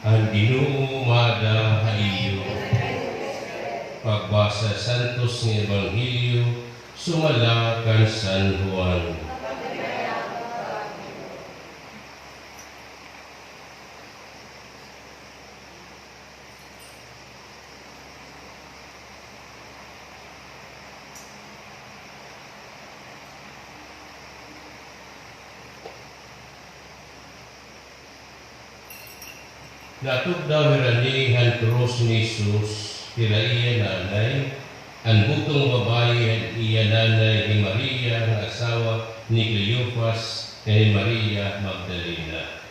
Ang Ginoo madahayo. Pagbasa Santos ng Ebanghelyo sumala kan San Juan. Natuk daw hirani han krus ni Jesus, tila iya nanay, ang butong babae at iya nanay ni Maria, ang asawa ni Cleopas, ni Maria Magdalena.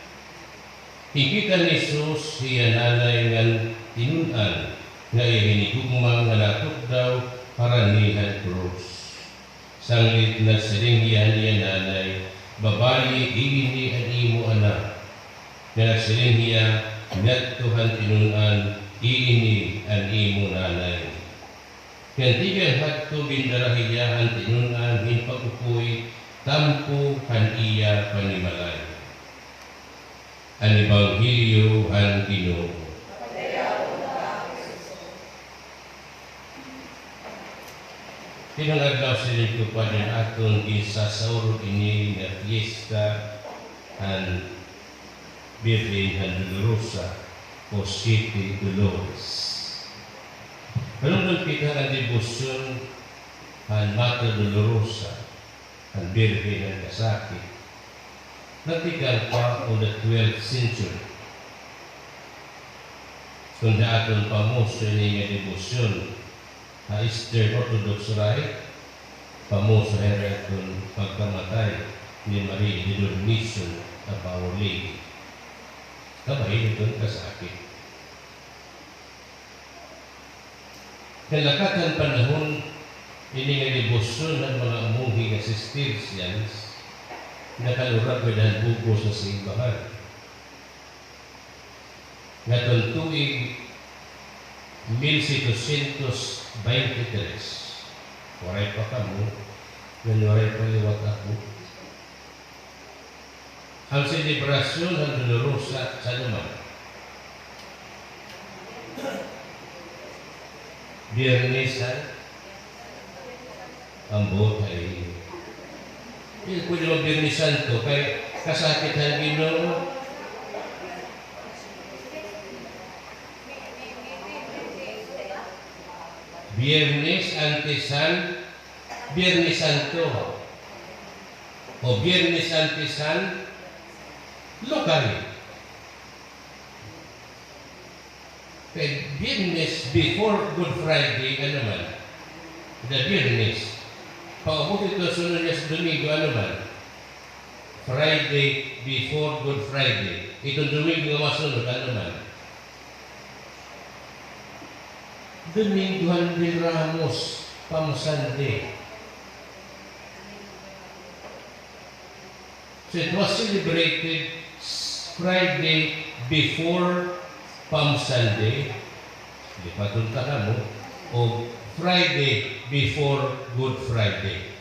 Higita ni Jesus, iya nanay ng tinunan, nga iya hinigugmang nga natuk daw harani han krus. Sanglit na siringhiyan iya nanay, babae igini at imo anak, nga siringhiya ngat Tuhan tinunan iini ang imo nanay. Kantigan hatto bindarahiyahan tinunan hinpakupoy tampo kan iya panimalay. Ang Ebanghelyo ang Ginoo. Pinangadlaw sila ko pa din aton isasauro ini na fiesta ang Birhen and Dolorosa o City Dolores. Kalungkot kita ang debosyon ang Mata Dolorosa, ang Birhen ng Kasakit. Natigal pa on the 12th century. Kung aton pamuso niya debosyon, ang Eastern Orthodox Rite, pamuso hera itong pagkamatay ni Maria de Dormition na Our Lady. Kamay nitong kasakit. Kalakatan panahon, iningalibosyon ng mga amuhi na Cistercians na kalurag ng buko sa simbahan. Ngatong tuig 1723, waray pa kamo, waray pa liwat ako. Ang selebrasyon ng Dolorosa sa naman. Biyernesan, ang botay. Hindi pwede mag-Biyernesan to, kaya kasakit ang Ginoo. Biyernes, Antisan, Biyernes Santo. O Biyernes Antisan, lokal. Kaya Biyernes before Good Friday, ano man? The Biyernes. Paubot ito sunod niya sa Domingo, ano man? Friday before Good Friday. Itong Domingo nga masunod, ano man? Domingo de Ramos, Palm Sunday. So it was celebrated Friday before Palm Sunday, di patunta ka mo, o Friday before Good Friday.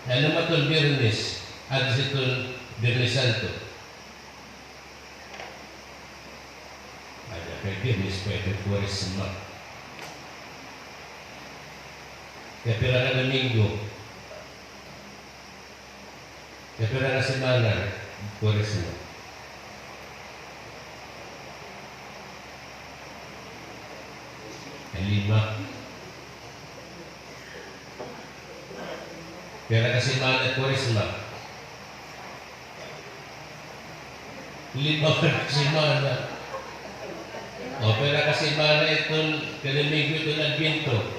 Ano ba itong Biyernes? At itong Biyernes Santo? Ada kay Biyernes pa ito Quaresma. Kaya pira na Domingo, kaya pira na semana, Quaresma. Kaya 5. Pira na semana, Quaresma. 5 na semana. O pira na semana itong Domingo itong Adviento.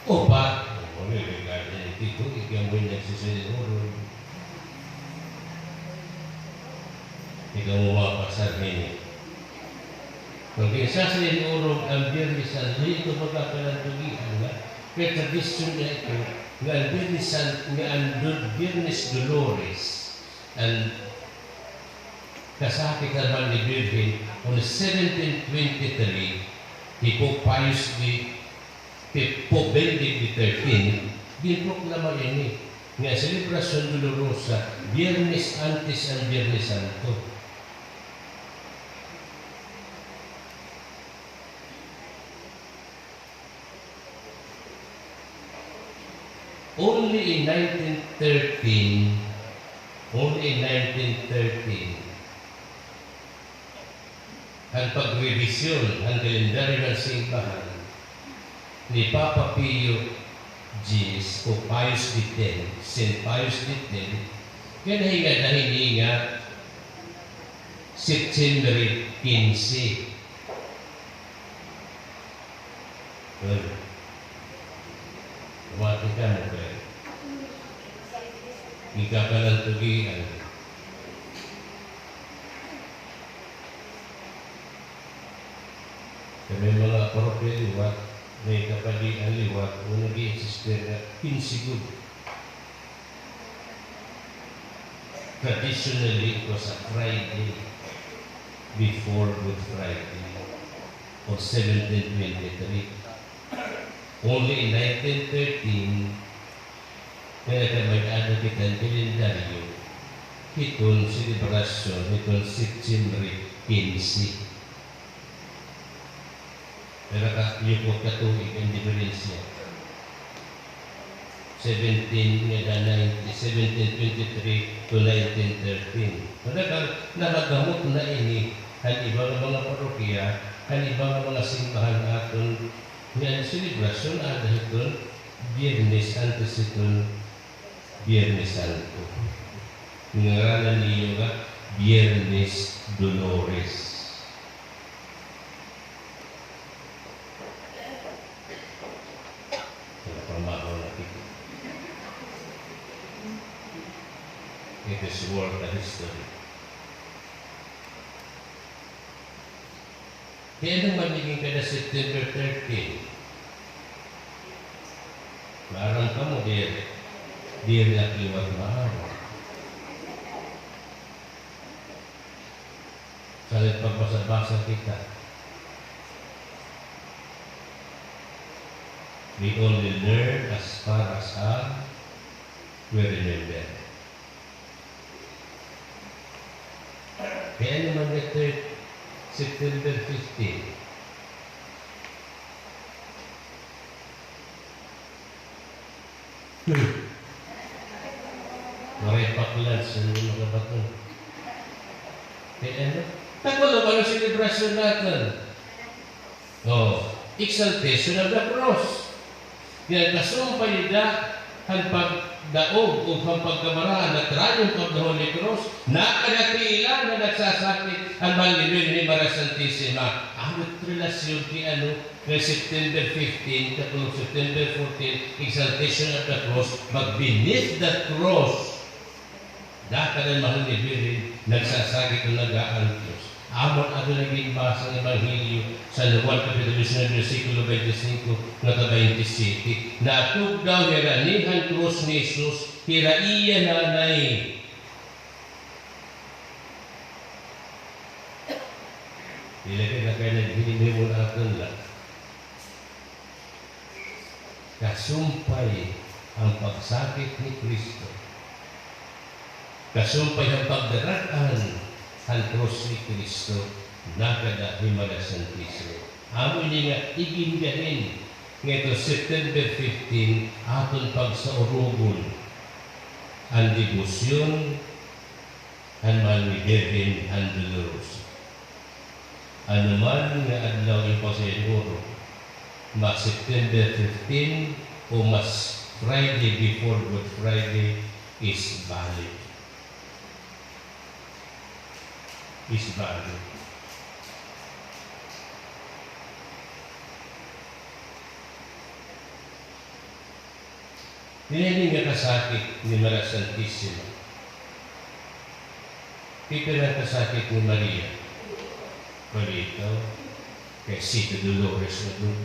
Opa, boleh kaya itu yang punya sisi urut. Ikaw mo pasar ini. Kung isa sa urut ang Biyernes Santo, ito magkakalan tugian nga. Kaya tradisyon na ito, nga ang Biyernes Santo, nga ang Biyernes Dolores, ang kasakit naman ni Virgin, on 1723, Pope Pius Pope Benedict XIII Ginproklama ini nga Celebrasyon Dolorosa, Biyernes antes ang Biyernes Santo. Only in 1913, ang pagrevisyon ang kalendaryo ng simbahan ni Papa Pio X o Pius X, St. Pius X, kaya nahinga September 15. Tumating ka mo ba? Ika ka ng tugian. Kami mga parokya liwat, may kapalian liwat, kung nag-i-exister na pinsigod. Traditionally, it was a Friday before Good Friday of 1723. Only in 1913, kaya mag-ano kita ang kalendaryo, itong selebrasyon, itong September 15. Pero yung katuig ang diferensya. 1723 to 1913. Nakagamot na ini ang ibang mga parokya, ang ibang mga simbahan aton nga selebrasyon at itong Biyernes antes itong Biyernes Santo. Ngaralan niyo nga Biyernes Dolores. Kaya pamahaw na ito. It is worth a history. Kaya nung magiging ka na September 13, marang ka mo, dir na kiwat maawa. Salit pagbasa-basa kita. We only learn as far as we remember. Kaya naman na September 15. Maripaklans sa mga bato. Kaya ano? Tagulo ka ng selebrasyon natin. Exaltation of the cross. Yan, kasumpay da ang pagdaog o ang pagkamaraan na triumph of the Holy Cross, nakadakila na nagsasakit ang malibin ni Maria Santissima. Ang relasyon kay September 15, tapos September 14, exaltation of the cross, but beneath the cross, dakalan malibin, nagsasakit o nag-aal Diyos. Amon ato naging basa ng Ebanghelyo sa Juan Kapitulo 9, versikulo 25 na 27. Natug daw hiranihan krus ni Jesus, hiraiya nanay. Ilagay na kayo naghilimay mo natin lang. Kasumpay ang pagsakit ni Kristo. Kasumpay ang pagdaraan ang krus ni Kristo, nakada Himala Santissimo. Amo niya nga igingahin ngayon September 15 aton pagsaurugon ang debosyon ang malmigedin ang dolorosa. Ano man nga adlaw yung pasiguro, mas September 15 o mas Friday before Good Friday is valid. Is valid. Nilaling nga kasakit ni Maria Santissima. Ito na kasakit ni Maria. Palito, kay Sito Dolores na doon.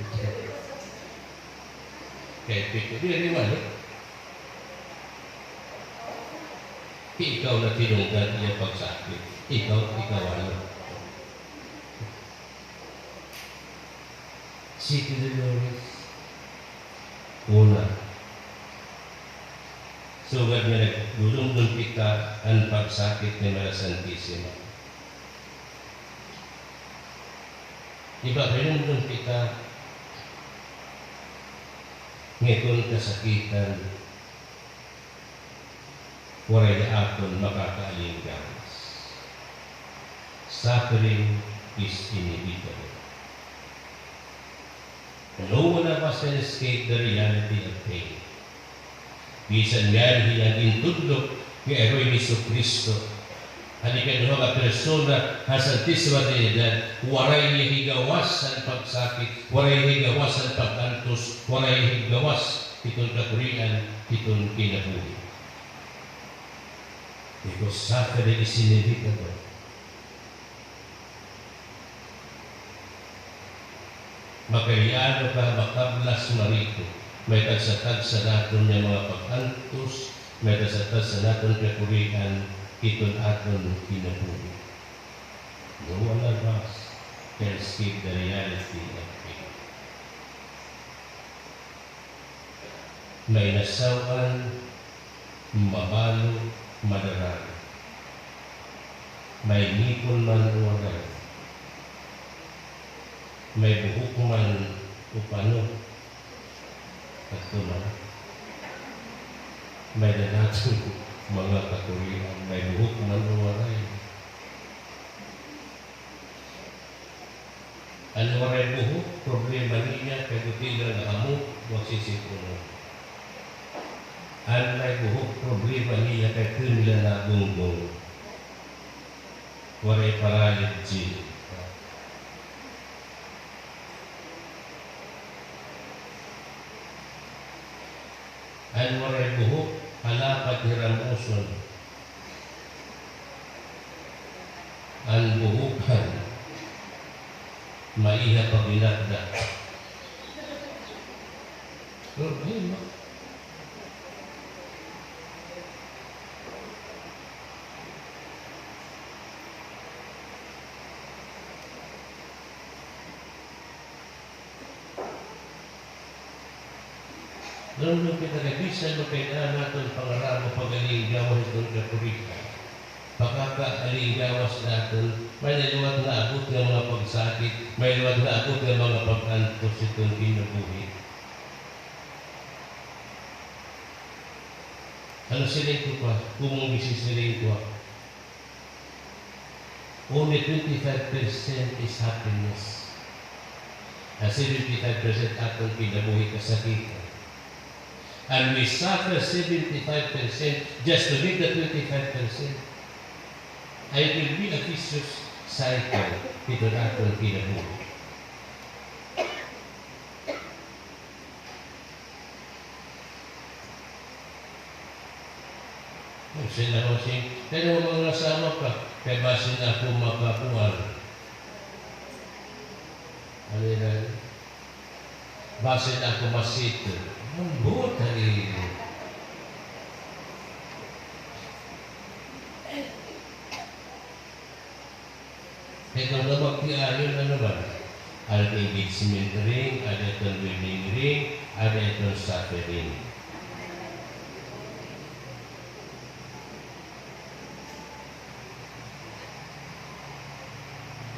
Kay Pito, di rin mali. Ikaw na tinunggan niya pagsakit. Ikaw ano. Sito Dolores. Una, Sugad nga nagdulong kita ang pagsakit ni Maria Santissima. Iba rinundong kita ngayon kasakitan waray na aton makakaalinggawas. Suffering is inevitable. No one of us can escape the reality of pain. Bisan nga hiyang intudlok ng Eroy ni Kristo. Halika doon ka persona sa Santisima Trinidad, waray higawas ang pagsakit, waray higawas ang pag-antos, waray higawas itong kakurian, itong kinabuhi. Because suffering is inevitable. Makayano ka makablas marito, may tagsatagsa natin niya mga pag-antos, may tagsatagsa natin kakurian, itong aton kinabuhi. No one of us can escape the reality of pain. May nasawan, mabalo, madaran. May ngipon man uwagan. May buhok man upano. At tuman. May nanatong mga kakurian, may buhok man uwaray. Ano waray buhok? Problema niya, kaya kutila na hamok, magsisipuno. Ano may buhok? Problema niya, kaya kunila na gunggong. Waray paralytic. Ano waray buhok? Halapat hiramuson. Ang buhukan, maiha pabinagda. Problema. Doon kita nabisan mo kailangan natin pangarap o pag-alinggawas doon kapurikan. Pagkaka-alinggawas natin, may naliwag na abot ng mga pagsakit, may naliwag na abot ng mga pag-antos itong kinabuhi. Ano siling ko pa? Kung bisisiling ko, only 25% is happiness. 75% atong kinabuhi kasakitan. And we suffer 75% just to make the 25%. I will be a vicious cycle ito natin kinabuhi. Sila ko siya, kaya mga nasama ka, kaya basin ako makakuhan. Ano yun? Basin ako masito. Ang buot na rin. Ito na magkiayon na naman. Ada engagement ring, ada itong wedding ring, ada itong suffering.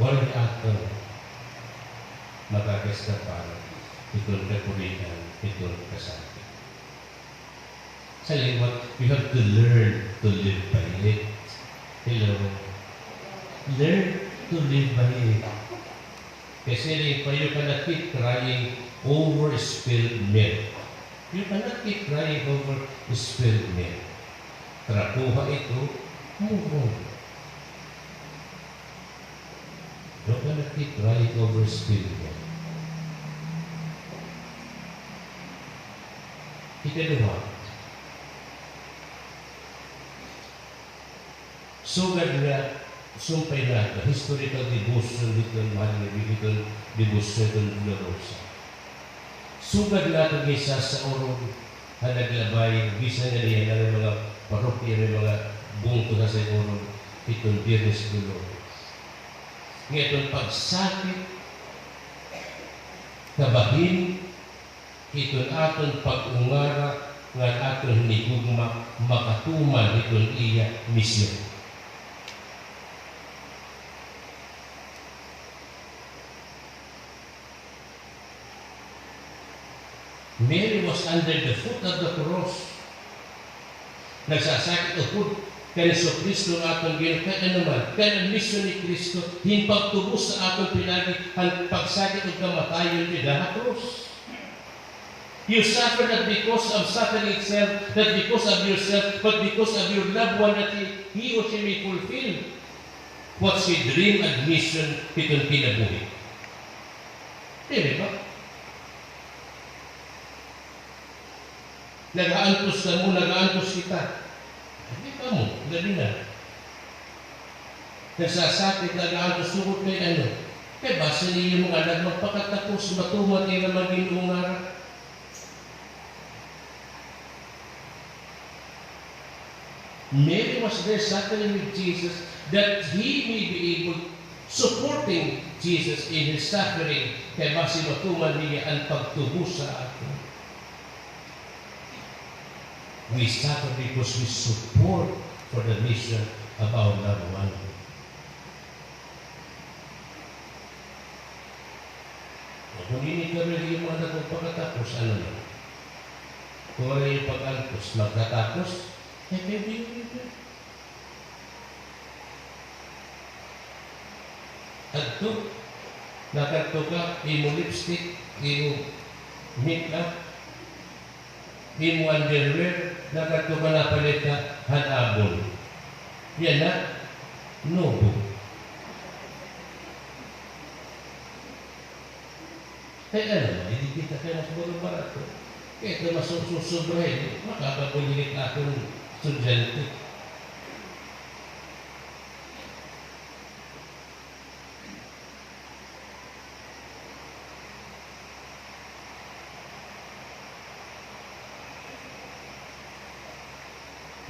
Walang ato magkakastapan itong kapurihan, itong kasakit. Sa liwat, you have to learn to live by it. Hello? Learn to live by it. Kasi you cannot keep crying over spilled milk. You cannot keep crying over spilled milk. Trapuha ito, move on. You cannot keep crying over spilled milk. Ikalawa, sugad nga, sumpay na ito, historical devotion dito, mahal na dito, devotion dito, Dolorosa. Sugad nga ito gisa sa orong halaglabay, gisa nga niya ng mga parokya, ng mga bungto na sa orong itong Biyernes Dolores. Ngayon, pagsakit, kabahin, itong aton pag-ungara, nga aton hinigugma makatuman itong iya misyon. Mary was under the foot of the cross. Nagsasakit upod kay Kristo atong Ginoo kay naman kay ang misyon ni Kristo himpagtubos sa atong pinagi ang pagsakit ug kamatayon ni sa cross. You suffer not because of suffering itself, not because of yourself, but because of your loved one that he or she may fulfill what she dream and mission itong kinabuhi. Di ba? Nag-aantos ka mo, nag-aantos kita. Hindi ka mo, gabi na. Nagsasakit, nag-aantos sugod kay ano. Kaya basa niyo yung mga anak magpakatapos, matumat kayo na maging ungarap. Mary was there suffering with Jesus that he may be able supporting Jesus in his suffering. Kaya basa matuman niya ang pagtubos sa atin. We suffer because we support for the mission of our loved one. Kung hindi ka rin yung mga nagpagkatapos, ano na? Kung ano yung pag-alpos, magkatapos, maybe. At ito, nakanto ka, imo lipstick, imo make-up, imo underwear, nakanto ka napalit ka, hanabon. Yan na, nobo. Kaya ano, hindi kita kaya mas barato. Kaya ito masususobrahin, makakabulilit akong estudyante.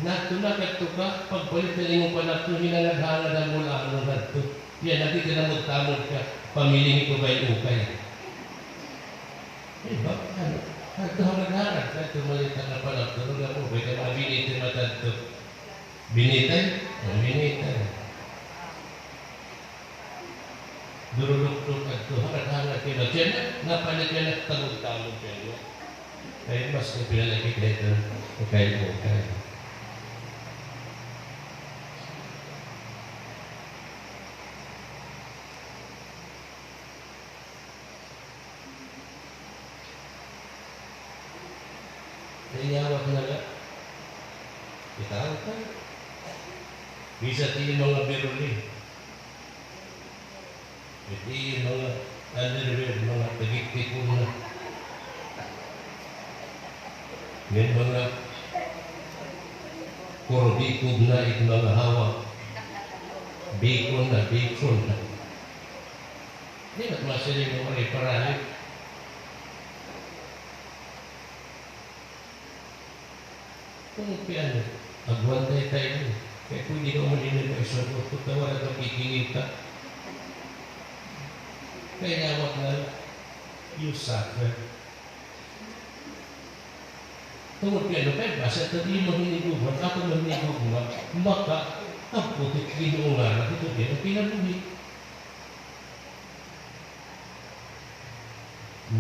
Natulakad ito ka, pagpalit na rin mo pa na ito, hinalaghanga na mula ang mga ito. Yan, nakita na magtamod ka, pamiling ito kay ukay. Diba? Ano? Ito hanagharap ka, ito malita na pala, tulog ako, may ka mga binitin matad ito. Binitay? Ang binitay. Durulok-lok at ito, hanagharap ka na. Diyan na, napalit ka na, tamog-tamog ka na. Kaya mas na pinalaki ka ito, kay ukay. Iyawa ka na lang. Itaw ka. Bisa tiyo mga biruli. Iti mga underwear, mga tagiktik ko na. May mga kurobikog na it mga hawak. Bacon na, bacon na. Hindi ba't masiling mo parahip? Kung piano, agwantay tayo. Kaya kung hindi ka umalinin mo isang kung tawaran ka, kikingin ka. Kaya nawak na, you suffer. Tungkol piano, kaya basa, tabi mo hiniguman, ako mo hiniguman, maka, ang putik, ginuungan, ito din, ang pinabuhi.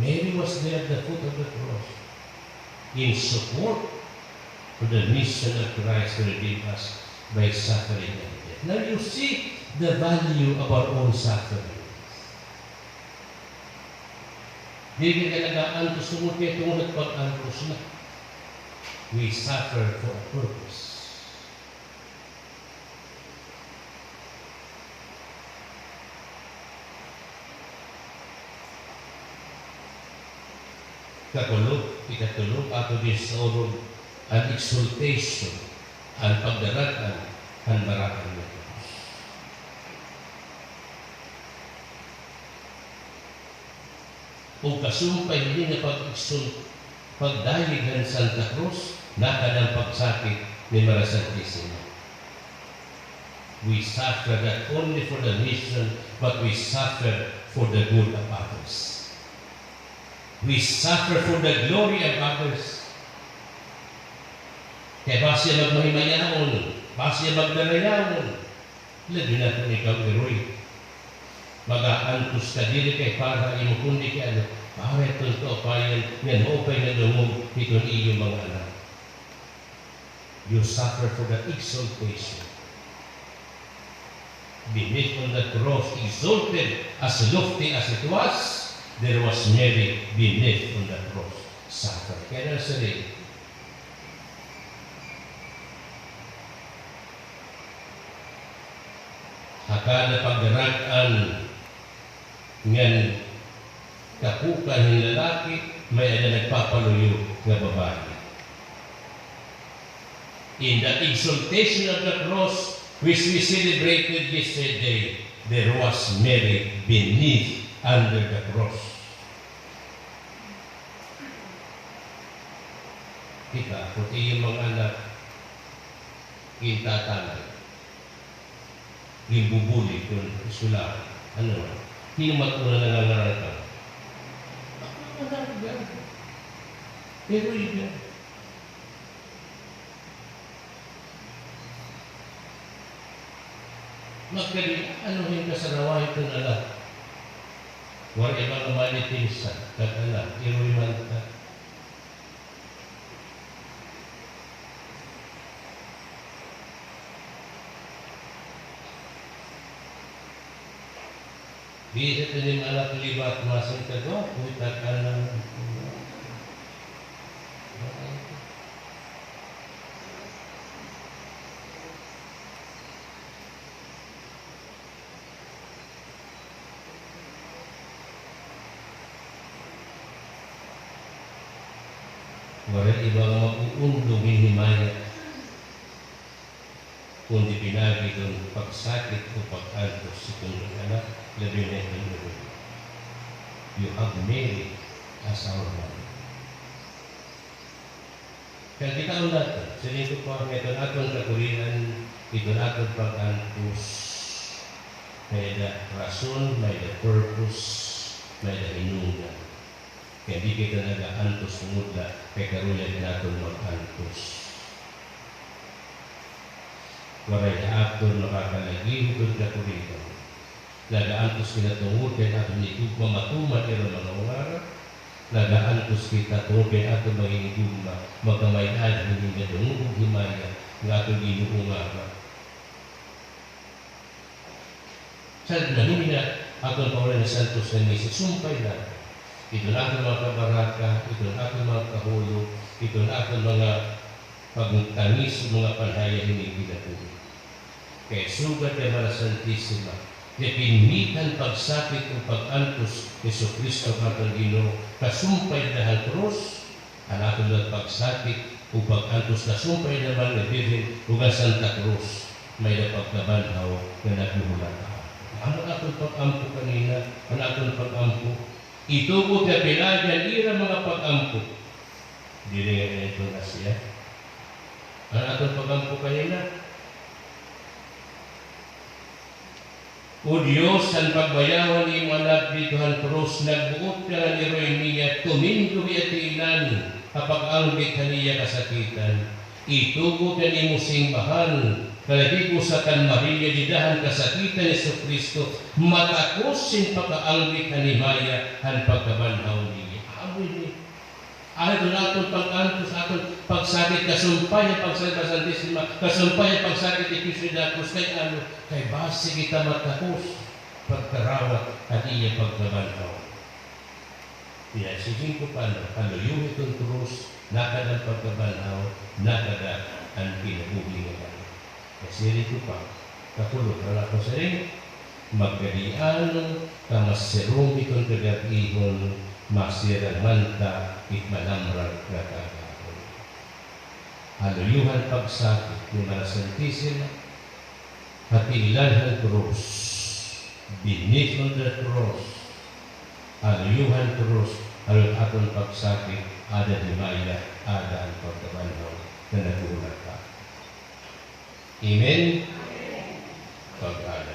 Mary was there at the foot of the cross in support for the mission of Christ to redeem us by suffering and death. Now you see the value of our own suffering. Hindi ka nag-aantos mo kaya tungkol pag-antos na. We suffer for a purpose. Ikatulog, ato din sa orog, ang exaltation, ang pagdaratan, ang barakan ng Diyos. Kung kasumpay hindi na pagdalig ng Santa Cruz, nakadang pagsakit ni Maria Santissima. We suffer not only for the mission, but we suffer for the good of others. We suffer for the glory of others. Kaya basiya magmahimayaon, basiya magdarayaon. Labi na kung ikaw iroy. Mag-aantos ka dili kay para imo kundi kay ano, para itong kaupayan, yan upay na dumog itong iyong mga anak. You suffer for the exaltation. Beneath on the cross, exalted as lofty as it was, there was Mary beneath on the cross, suffer. Kaya na sa rin. Haka na pagdaraan ngan kapukan ng lalaki, may ada nagpapaluyo ng babae. In the exaltation of the cross, which we celebrated yesterday, there was Mary beneath under the cross. Kita, kung iyong mga anak, kintatanay, gimbubuli kung isula, ano, hinumat mo na nangangaral ka. Pero yun. Magkali, anuhin ka sa rawahin kung alam. Huwag ibang umalitinsa, kag alam, iroy man ka. Di ito yung anak libat masing kagawa, puwitak ka lang. Wala ibang mag-uundong hinimaya kundi pinagi doon pagsakit o pag-altos itong anak, labi na ito. You have Mary as our mother. Kaya kita natin, sinito po ang ito natin kakulinan, ito natin pag-altos. May da rason, may da purpose, may da inungan. Kaya di kita nag-aantos mula, kaya karulan natin mag-antos. Waray na aktor makakalagin doon na kurito. Nagaantos kita tungod kaya ato nitugma matuman iro mga ungarap. Nagaantos kita tungod kaya ato manginigugma magkamayan hindi nga dungog himaya nga ato ginuungarap. Sa namin na ato Paulo na Santos na may sumpay na. Ito na ato mga kabaraka, ito na ato mga kahulog, ito na ato mga pagtangis o mga panhaya hindi pinatuloy. Kaya sugat na Mara Santissima, na pinimitan pagsakit o pag-antos ni Kristo katong Ginoo, kasumpay dahil cross, ang ato na pagsakit o pag-antos kasumpay naman na Birhen o nga Santa Cruz, may napagkabanhaw na nagluhulata. Ano atong pag-ampo kanina? Ano atong pag-ampo? Itugod na pinagyan ira mga pag-ampo. Dili nga ito na siya. Ano atong pag-ampo kanina? O Diyos, ang pagbayawan ni mga anak dito ang krus, nagbuot ka nga ni Roy tumindubi at ilan, kapag ang bikaniya kasakitan. Itugod na ni musimbahan, kalagi ko sa kan Maria, didahan kasakitan ni Kristo, matakosin pagkaanglik hanimaya, ang pagkabanhaw niya. Amoy niya. Ano na itong pag-antos, atong pagsakit, kasumpay ang pagsakit sa Santissima, kasumpay ang pagsakit ni Cristo na Cruz, kay ano, kay base kita matakos, pagkarawat, at iya pagkabanhaw. Kaya siging ko paano, yung itong krus, nakadang pagkabanhaw, nakada ang pinabuhingan. Kasi rin ko pa, kakulot, wala ko sa rin, magkariano, kamasirong itong kagakihon, masirang manta, itmanamrang kakakakon. Haluyuhan pagsakit ni Mara Santissima, at ilan krus, beneath on the cross, haluyuhan krus, haluyuhan aton pagsakit, ada di maya, ada ang pagkabanhaw na nagulat ka. Amen? Pag-alay.